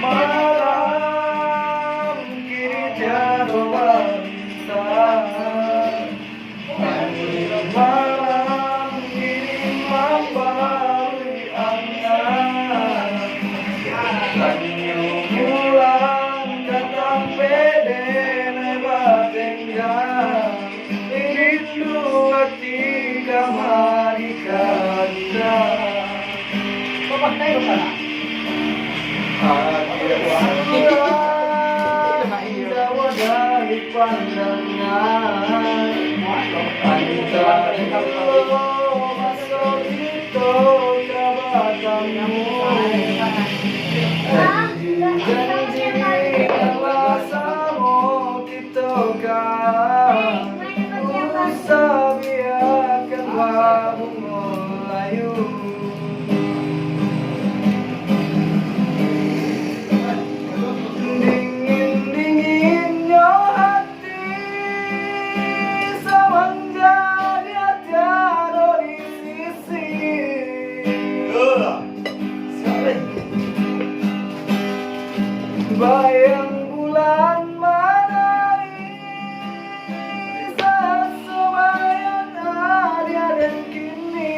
Malam kini tiada wanita. Malam kini membaui angan. Tanyo mulang katang pede na batenggan. Rindu hati kamari kanda. Papakai ka na. Dawa dari pandangan antara masuk itu kebatamu janji alasamu kita kan usah biarkan bahu melayu. Bayang bulan menari saat sembahyang ada dan kini.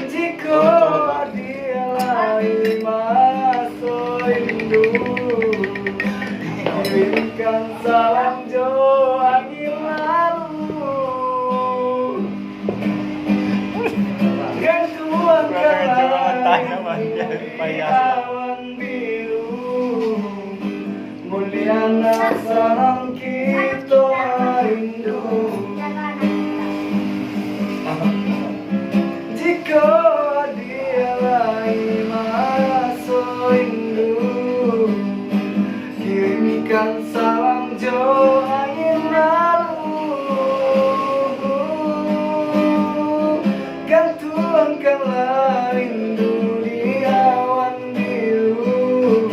Jika dia lagi masuk rindu, kirimkan salam jauh angin lalu. Gantuan awan biru, mulyana sarang kita rindu. Jika dia lagi masuk rindu, kirimkan salam jauh angin lalu. Gantuankanlah rindu di awan biru,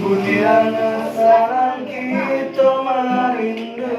mulyana sarang kita merindu.